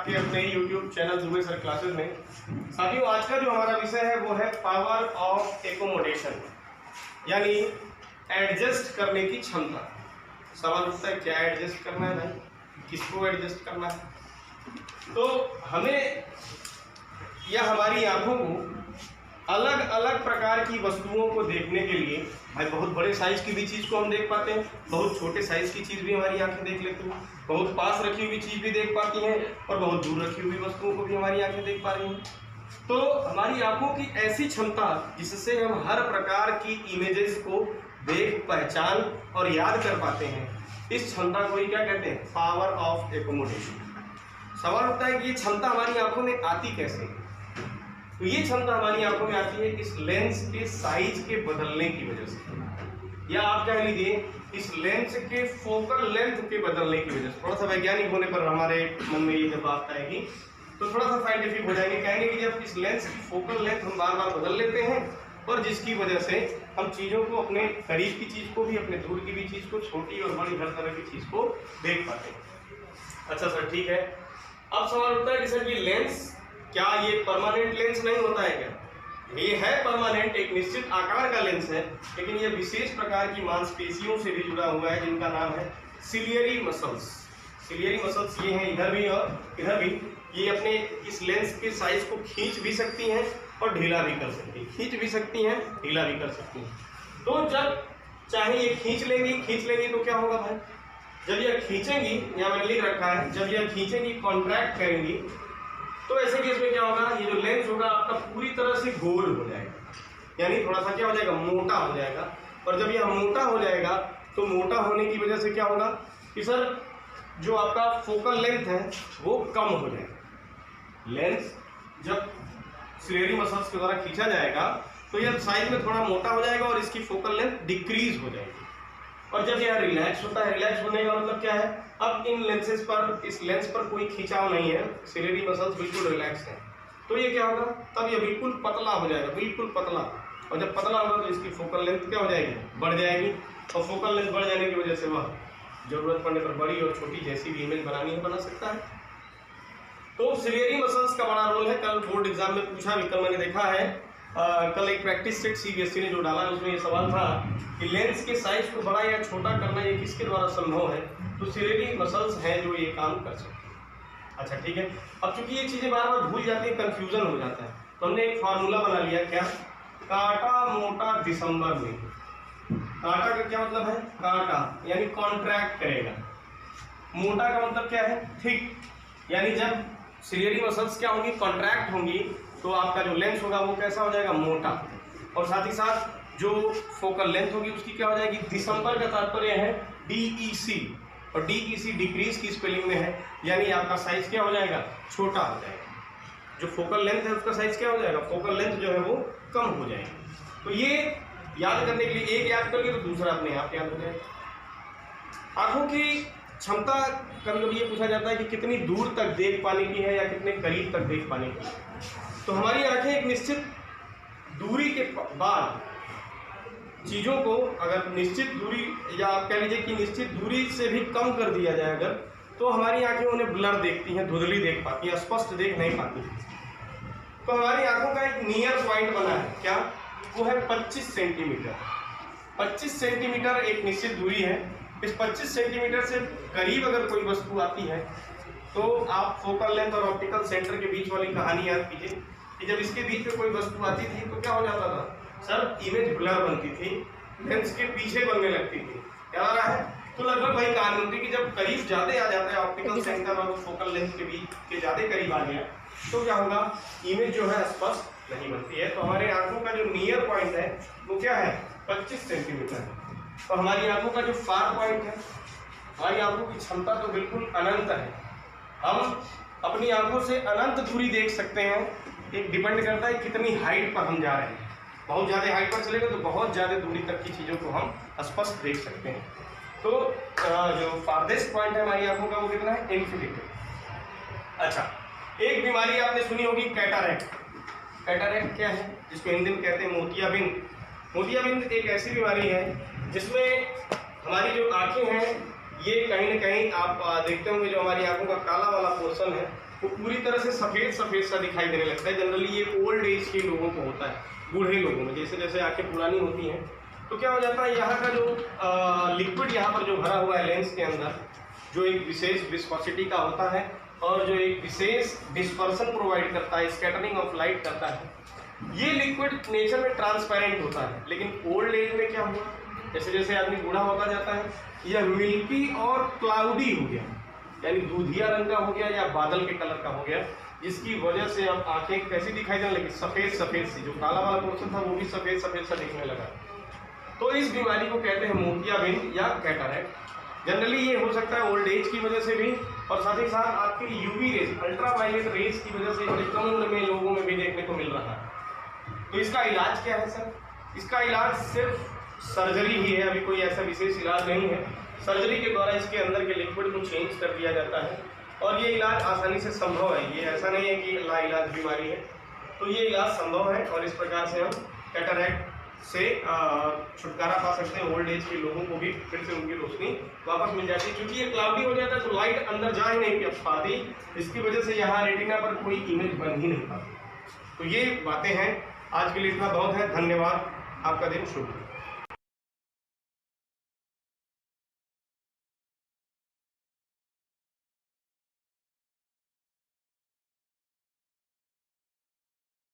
आपके अपने YouTube channel Dubey sir classes में। साथियों, आज का जो हमारा विषय है वो है पावर ऑफ एकोमोडेशन, यानी एडजस्ट करने की क्षमता। सवाल उठता है क्या एडजस्ट करना है भाई, किसको एडजस्ट करना है? तो हमें या हमारी आंखों को अलग अलग प्रकार की वस्तुओं को देखने के लिए, भाई बहुत बड़े साइज की भी चीज़ को हम देख पाते हैं, बहुत छोटे साइज की चीज़ भी हमारी आंखें देख लेती हैं, बहुत पास रखी हुई चीज़ भी देख पाती हैं और बहुत दूर रखी हुई वस्तुओं को भी हमारी आंखें देख पा रही हैं। तो हमारी आंखों की ऐसी क्षमता जिससे हम हर प्रकार की इमेजेस को देख, पहचान और याद कर पाते हैं, इस क्षमता को ही क्या कहते हैं? Power of accommodation. सवाल होता है कि ये क्षमता हमारी आंखों में आती कैसे है? तो ये क्षमता हमारी आंखों में आती है इस लेंस के साइज के बदलने की वजह से, या आप कह लीजिए इस लेंस के फोकल लेंथ के बदलने की वजह से। थोड़ा सा वैज्ञानिक होने पर हमारे मन में ये जब बात आएगी तो थोड़ा सा साइंटिफिक हो जाएंगे, कहेंगे कि जब इस लेंस की फोकल लेंथ हम बार बार बदल लेते हैं और जिसकी वजह से हम चीज़ों को, अपने करीब की चीज़ को भी, अपने दूर की भी चीज़ को, छोटी और बड़ी हर तरह की चीज़ को देख पाते हैं। अच्छा सर, ठीक है। अब सवाल उठता है कि सर ये लेंस, क्या ये परमानेंट लेंस नहीं होता है क्या? ये है परमानेंट, एक निश्चित आकार का लेंस है, लेकिन ये विशेष प्रकार की मांसपेशियों से भी जुड़ा हुआ है जिनका नाम है सिलियरी मसल्स। सिलियरी मसल्स ये हैं इधर भी और इधर भी। ये अपने इस लेंस के साइज को खींच भी सकती हैं और ढीला भी कर सकती हैं, खींच भी सकती हैं, ढीला भी कर सकती हैं। तो जब चाहे ये खींच लेंगी तो क्या होगा भाई? जब यह खींचेंगी, यहाँ मैंने लिख रखा है, जब यह खींचेंगी, कॉन्ट्रैक्ट करेंगी, तो ऐसे केस में क्या होगा? ये जो लेंस होगा आपका पूरी तरह से गोल हो जाएगा, यानी थोड़ा सा क्या हो जाएगा? मोटा हो जाएगा। और जब यह मोटा हो जाएगा तो मोटा होने की वजह से क्या होगा कि सर जो आपका फोकल लेंथ है वो कम हो जाएगा। लेंस जब सिलियरी मसल्स के द्वारा खींचा जाएगा तो यह साइज में थोड़ा मोटा हो जाएगा और इसकी फोकल लेंथ डिक्रीज हो जाएगी। और जब यह रिलैक्स होता है, रिलैक्स होने का मतलब क्या है? अब इन लेंसेज पर, इस लेंस पर कोई खिंचाव नहीं है, सिलियरी मसल्स बिल्कुल रिलैक्स है। तो ये क्या होगा? तब ये बिल्कुल पतला हो जाएगा, बिल्कुल पतला। और जब पतला होगा तो इसकी फोकल लेंथ क्या हो जाएगी? बढ़ जाएगी। और फोकल लेंथ बढ़ जाने की वजह से वह जरूरत पड़ने पर बड़ी और छोटी जैसी भी इमेज बनानी है बना सकता है। तो सिलियरी मसल्स का बड़ा रोल है। कल बोर्ड एग्जाम में पूछा भी, कल मैंने देखा है, कल एक प्रैक्टिस सेट CBSE ने जो डाला उसमें ये सवाल था कि लेंस के साइज को बड़ा या छोटा करना ये किसके द्वारा संभव है? तो सिलियरी मसल्स हैं जो ये काम कर सकते हैं। अच्छा ठीक है। अब चूंकि ये चीज़ें बार बार भूल जाती है, कंफ्यूजन हो जाता है, तो हमने एक फार्मूला बना लिया। क्या? काटा मोटा दिसंबर में। काटा का क्या मतलब है? काटा यानी कॉन्ट्रैक्ट करेगा। मोटा का मतलब क्या है? थिक, यानी जब सिलियरी मसल्स क्या होंगी? कॉन्ट्रैक्ट होंगी, तो आपका जो लेंस होगा वो कैसा हो जाएगा? मोटा। और साथ ही साथ जो फोकल लेंथ होगी उसकी क्या हो जाएगी? दिसंबर का तात्पर्य है DEC, और DEC डिक्रीज की स्पेलिंग में है, यानी आपका साइज क्या हो जाएगा? छोटा हो जाएगा। जो फोकल लेंथ है उसका साइज क्या हो जाएगा? फोकल लेंथ जो है वो कम हो जाएगी। तो ये याद करने के लिए, एक याद करके तो दूसरा अपने आप याद हो जाएगा। आंखों की क्षमता, कभी कभी ये पूछा जाता है कि कितनी दूर तक देख पाने की है या कितने करीब तक देख पाने की है। तो हमारी आंखें एक निश्चित दूरी के बाद चीज़ों को, अगर निश्चित दूरी, या आप कह लीजिए कि निश्चित दूरी से भी कम कर दिया जाए अगर, तो हमारी आंखें उन्हें ब्लर देखती हैं, धुंधली देख पाती हैं, स्पष्ट देख नहीं पाती। तो हमारी आंखों का एक नियर पॉइंट बना है, क्या? वो है 25 सेंटीमीटर। 25 सेंटीमीटर एक निश्चित दूरी है। इस 25 सेंटीमीटर से करीब अगर कोई वस्तु आती है तो आप फोकल लेंथ और ऑप्टिकल सेंटर के बीच वाली कहानी याद कीजिए कि जब इसके बीच में कोई वस्तु आती थी तो क्या हो जाता था? सर इमेज ब्लर बनती थी, लेंस के पीछे बनने लगती थी। याद आ रहा है? तो लगभग वही कहानी होती है कि जब करीब ज़्यादा आ जाता है, ऑप्टिकल सेंटर और फोकल लेंथ के बीच के ज़्यादा करीब आ गया तो क्या होगा? इमेज जो है स्पष्ट नहीं बनती है। तो हमारे आंखों का जो नियर पॉइंट है वो क्या है? 25 सेंटीमीटर है। तो हमारी आंखों का जो फार पॉइंट है, हमारी आंखों की क्षमता तो बिल्कुल अनंत है। हम अपनी आंखों से अनंत दूरी देख सकते हैं। एक डिपेंड करता है कितनी हाइट पर हम जा रहे हैं। बहुत ज़्यादा हाइट पर चलेगा तो बहुत ज़्यादा दूरी तक की चीज़ों को हम स्पष्ट देख सकते हैं। तो जो फारदेस्ट पॉइंट है हमारी आंखों का वो कितना है? इन्फिनिटी। अच्छा, एक बीमारी आपने सुनी होगी, कैटरैक्ट। कैटरैक्ट क्या है? जिसको हिंदी में कहते हैं मोतियाबिंद। मोतियाबिंद एक ऐसी बीमारी है जिसमें हमारी जो आँखें हैं ये कहीं ना कहीं आप देखते होंगे, जो हमारी आंखों का काला वाला पोर्शन है वो पूरी तरह से सफ़ेद सफ़ेद सा दिखाई देने लगता है। जनरली ये ओल्ड एज के लोगों को होता है, बूढ़े लोगों में। जैसे जैसे आंखें पुरानी होती हैं तो क्या हो जाता है, यहाँ का जो लिक्विड यहाँ पर जो भरा हुआ है लेंस के अंदर, जो एक विशेष विस्कोसिटी का होता है और जो एक विशेष डिस्पर्सन प्रोवाइड करता है, स्कैटरिंग ऑफ लाइट करता है, ये लिक्विड नेचर में ट्रांसपेरेंट होता है। लेकिन ओल्ड एज में क्या हुआ, जैसे जैसे आदमी बूढ़ा होता जाता है, यह मिल्की और क्लाउडी हो गया, यानी दूधिया रंग का हो गया या बादल के कलर का हो गया, जिसकी वजह से अब आंखें कैसी दिखाई देने लगी, सफ़ेद सफ़ेद सी। जो काला वाला पोर्शन था वो भी सफ़ेद सफ़ेद सा दिखने लगा। तो इस बीमारी को कहते हैं मोतियाबिंद या कैटरैक्ट। जनरली ये हो सकता है ओल्ड एज की वजह से भी, और साथ ही साथ आपकी यूवी रेज, अल्ट्रावायलेट रेज की वजह से बड़े कम उम्र में लोगों में भी देखने को मिल रहा है। तो इसका इलाज क्या है सर? इसका इलाज सिर्फ सर्जरी ही है, अभी कोई ऐसा विशेष इलाज नहीं है। सर्जरी के द्वारा इसके अंदर के लिक्विड को चेंज कर दिया जाता है और ये इलाज आसानी से संभव है। ये ऐसा नहीं है कि लाइलाज बीमारी है, तो ये इलाज संभव है और इस प्रकार से हम कैटरैक्ट से छुटकारा पा सकते हैं। ओल्ड एज के लोगों को भी फिर से उनकी रोशनी वापस मिल जाती है, क्योंकि ये क्लाउडी हो जाता है तो लाइट अंदर जा ही नहीं पाती, इसकी वजह से यहाँ रेटिना पर कोई इमेज बन ही नहीं पाती। तो ये बातें हैं। आज के लिए इतना बहुत है। धन्यवाद। आपका दिन शुभ।